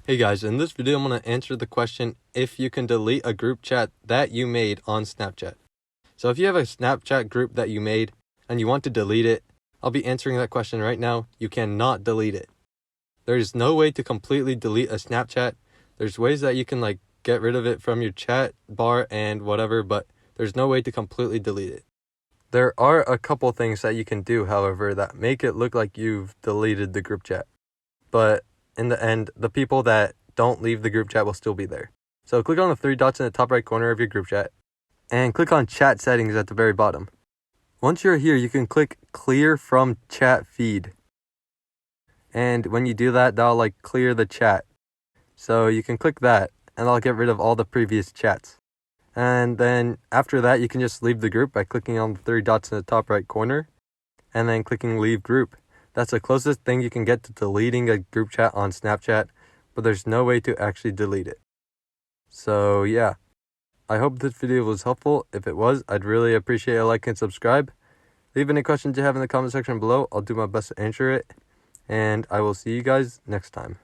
Hey guys, in this video I'm going to answer the question if you can delete a group chat that you made on Snapchat. So if you have a Snapchat group that you made and you want to delete it, I'll be answering that question right now. You cannot delete it. There's no way to completely delete a Snapchat. There's ways that you can get rid of it from your chat bar and whatever, but there's no way to completely delete it. There are a couple things that you can do, however, that make it look like you've deleted the group chat. But in the end, the people that don't leave the group chat will still be there. So click on the three dots in the top right corner of your group chat and click on chat settings at the very bottom. Once you're here, you can click clear from chat feed. And when you do that, that'll clear the chat. So you can click that and that'll get rid of all the previous chats. And then after that, you can just leave the group by clicking on the three dots in the top right corner and then clicking leave group. That's the closest thing you can get to deleting a group chat on Snapchat, but there's no way to actually delete it. So yeah, I hope this video was helpful. If it was, I'd really appreciate a like and subscribe. Leave any questions you have in the comment section below. I'll do my best to answer it, and I will see you guys next time.